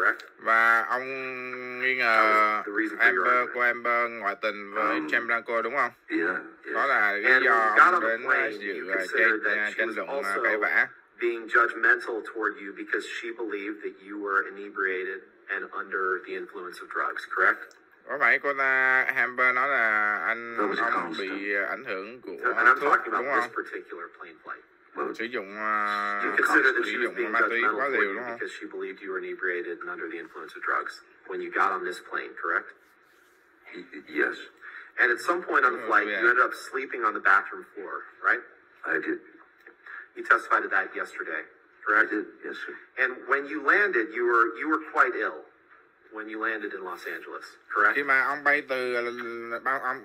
correct? Và ông nghi ngờ Amber của Amber ngoại tình với James Blanco đúng không? Đó là lý do ông đến dự tranh luận cãi vã. Being judgmental toward you because she believed that you were inebriated and under the influence of drugs, correct? Có phải cô ta Amber nói là ông bị ảnh hưởng của thuốc đúng không? Sử dụng ma túy quá liều đúng không? Because she believed you were inebriated and under the influence of drugs when you got on this plane, correct? Yes. And at some point on the flight, you ended up sleeping on the bathroom floor, right? I did. You testified to that yesterday, correct? I did, yes, sir. And when you landed, you were quite ill when you landed in Los Angeles, correct? Khi mà ông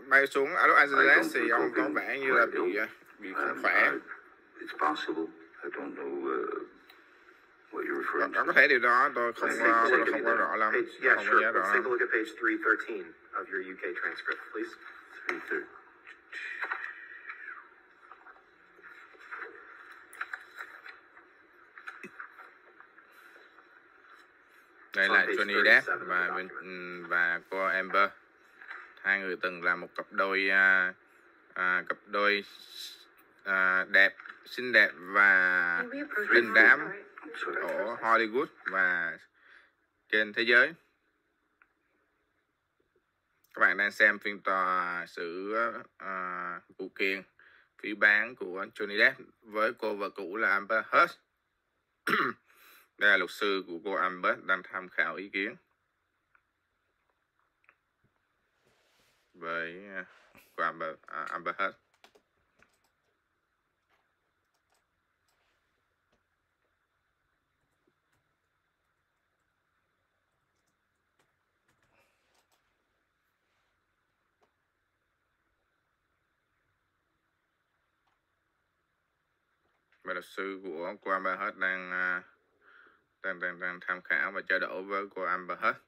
bay xuống ở Los Angeles thì ông có vẻ như là bị không khỏe. It's possible. I don't know what you're referring to. Có thể điều đó tôi không có rõ lắm. Yeah, sure. Let's take a look at page 313 of your UK transcript, please. 313. Đây là Johnny Depp và cô Amber. Hai người từng là một cặp đôi đẹp, xinh đẹp và đình đám ở Hollywood và trên thế giới. Các bạn đang xem phiên tòa xử vụ kiện phỉ báng của Johnny Depp với cô vợ cũ là Amber Heard. Đây là luật sư của cô Amber đang tham khảo ý kiến với cô Amber Heard. Và luật sư của cô Amber Heard đang tham khảo và trao đổi với cô Amber Heard.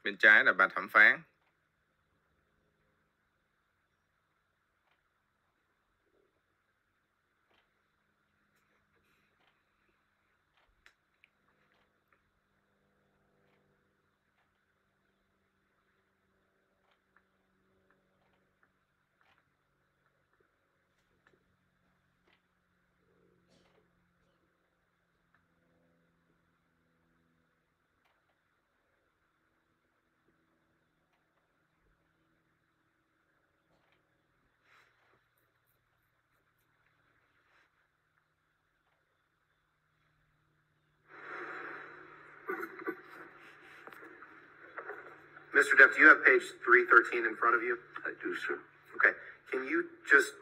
Bên trái là bà thẩm phán. Mr. Depp, do you have page 313 in front of you? I do, sir. Okay. Can you just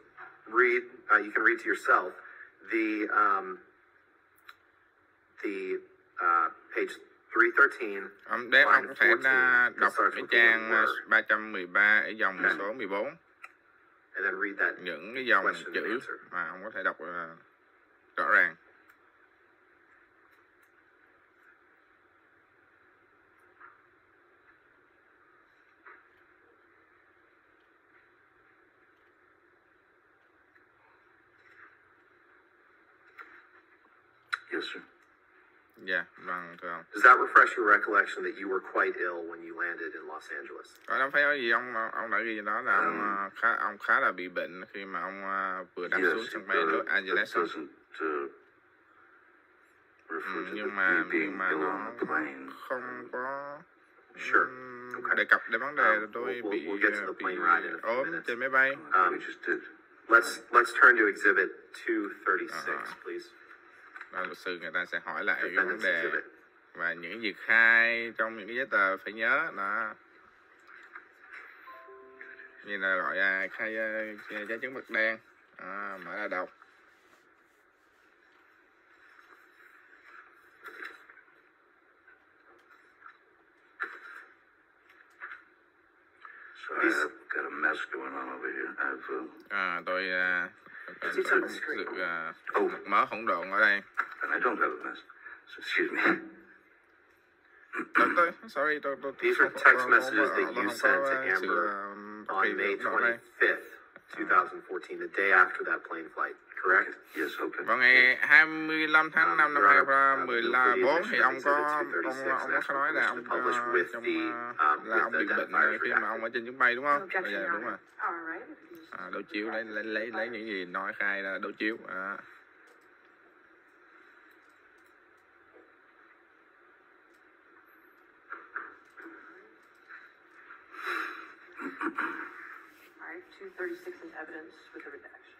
read, you can read to yourself, the page 313. Ông có thể đọc cái trang 313 ở dòng số 14. And then read that. Những cái dòng chữ mà ông có thể đọc rõ ràng. Yes, sir. Yeah, vâng, thưa ông. Does that refresh your recollection that you were quite ill when you landed in Los Angeles? Đâu phải nói gì, ông đã ghi đó là ông khá là bị bệnh khi mà ông vừa đáp xuống sân bay Los Angeles. Nhưng mà nó không có đề cập đến vấn đề tôi bị ốm trên máy bay. Let's turn to exhibit 236, please. Luật sư người ta sẽ hỏi lại cái vấn đề và những việc khai trong những cái giấy tờ phải nhớ là như là gọi khai giấy chứng mực đen, mở ra đọc. So I've got a mess going on over here. Tôi có sự mớ hỗn độn ở đây. And I don't have a mess. So excuse me. Sorry, These are text messages that you sent to Amber on May 25th, 2014, the day after that plane flight, correct? Yes, okay. Vào ngày 25 tháng 5 năm 2014 thì ông có nói là ông là ông bị bệnh khi mà ông ở trên chuyến bay đúng không? Bây giờ đúng rồi. Đối chiếu lấy những gì nói khai là đối chiếu. Alright, 236 is evidence with the redactions.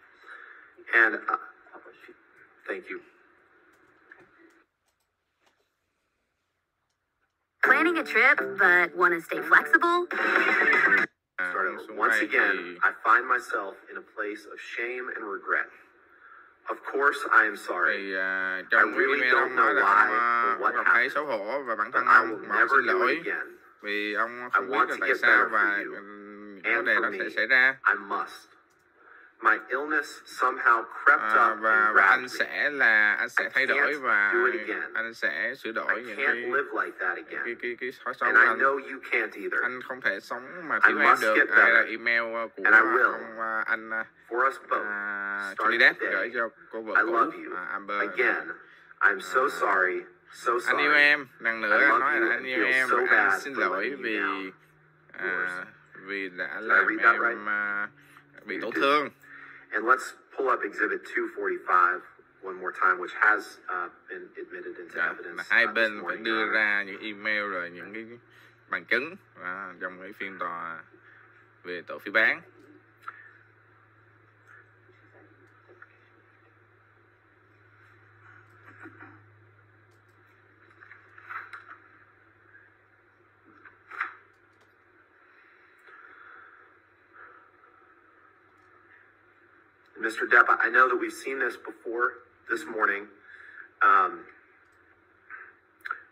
And thank you. Planning a trip, but want to stay flexible? Once again, I find myself in a place of shame and regret. Of course, I am sorry. Thì I trong really email don't ông know nói là why or what ông thấy happened, xấu hổ và bản but thân I ông will mà ông never xin do lỗi it again. vì ông I không biết want là to tại get sao better và for you vấn and đề for đó me. sẽ xảy ra. I must. My illness somehow crept up Và and grabbed me. anh sẽ thay đổi và do it again. anh sẽ sửa đổi I những can't live like that again. cái thói xấu And của I anh. know you can't either. Anh không thể sống mà I thiếu em must được. get Đây là better. email của And I will. anh For us both. Johnny Starting Depp today. gửi cho cô vợ I cũ love you. Amber. Again, I'm so sorry. So Anh yêu sorry. em, lần nữa I anh love nói you là and anh yêu feel em so và bad anh xin for lỗi letting you vì down. vì đã Did I làm read that em right? bị tổn thương. And let's pull up Exhibit 245 one more time, which has been admitted into evidence. Hai this bên phải morning, đưa ra những email rồi những cái bằng chứng trong cái phiên tòa về tội phỉ báng. Mr. Depp, I know that we've seen this before this morning,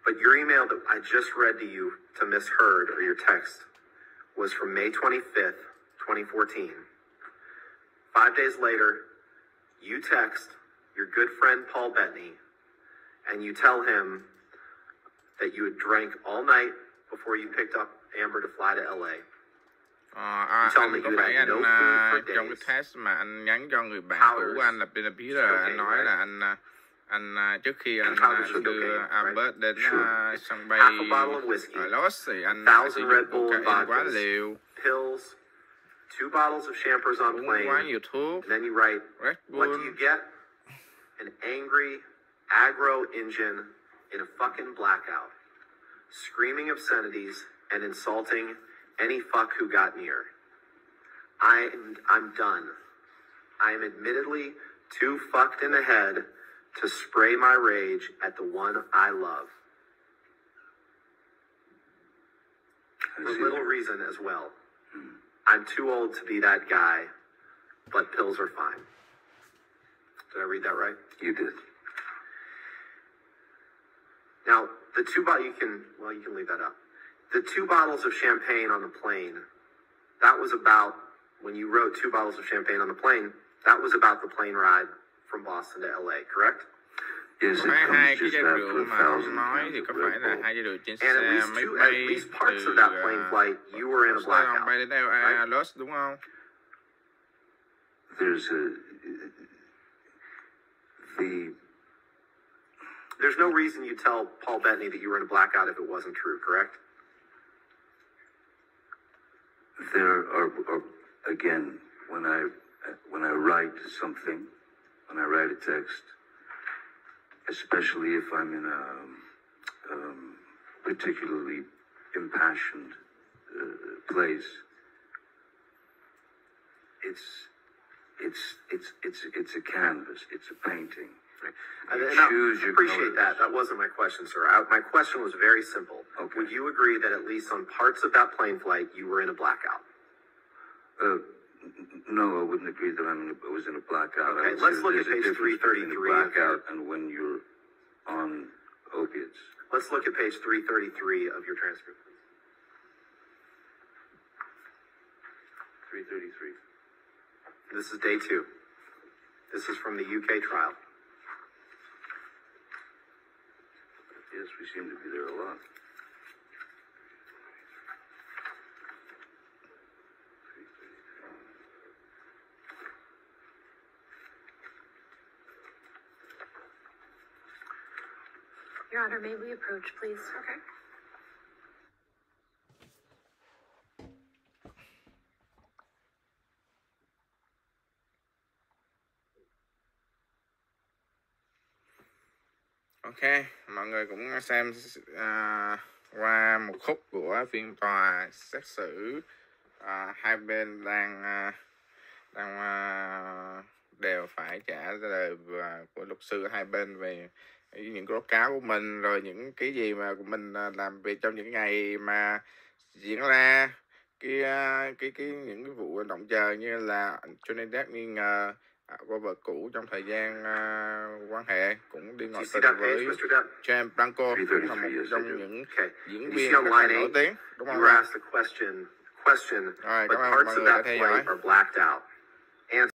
but your email that I just read to you to Miss Heard, or your text, was from May 25th, 2014. 5 days later, you text your good friend Paul Bettany, and you tell him that you had drank all night before you picked up Amber to fly to LA. Anh có phải anh trong cái test mà anh nhắn cho người bạn cũ của anh là Peter, anh nói là anh trước khi anh đưa Amber đến sân bay ở Los thì anh sử dụng cocaine quá liều, pills, 2 bottles of champers on uống plane, quá nhiều thuốc, and then you write, Red what do Bull. you get? An angry, aggro engine in a fucking blackout, screaming obscenities and insulting any fuck who got near. I'm done. I am admittedly too fucked in the head to spray my rage at the one I love. For little reason as well. I'm too old to be that guy, but pills are fine. Did I read that right? You did. Now, the two bottles, you can leave that up. The 2 bottles of champagne on the plane, that was about, when you wrote 2 bottles of champagne on the plane, that was about the plane ride from Boston to LA, correct? Yes, it hai comes cái just chai after rượu 1,000 mà ông nói pounds thì of có Red phải là Bull. 2 chai rượu trên And xe máy at bay least parts từ of that plane flight, you were in a ông blackout. bay đến LA Los đúng không? There's no reason you tell Paul Bettany that you were in a blackout if it wasn't true, correct? There are again, when I write something, when I write a text, especially if I'm in a particularly impassioned place, it's a canvas, it's a painting. And You I choose your appreciate colors. that. That wasn't my question, sir. My question was very simple. Okay. Would you agree that at least on parts of that plane flight, you were in a blackout? No, I wouldn't agree that I was in a blackout. Okay, I would let's say look there's at a page difference between 333 a blackout and when you're on opiates. Let's look at page 333 of your transcript. 333. This is day 2. This is from the UK trial. Yes, we seem to be there a lot. Sir, may we approach, please? Okay. Ok, mọi người cũng xem qua một khúc của phiên tòa xét xử. Hai bên đang đều phải trả lời của luật sư hai bên về những cái tố cáo của mình, rồi những cái gì mà mình làm việc trong những ngày mà diễn ra những cái vụ động trời, như là Johnny Depp nghi ngờ cô vợ cũ trong thời gian quan hệ cũng đi ngồi tình với James Blanco, cũng là một trong những diễn viên rất là nổi tiếng, đúng không? You were asked a question, Rồi, but cảm ơn parts mọi of người đã that theo flight dõi. are blacked out.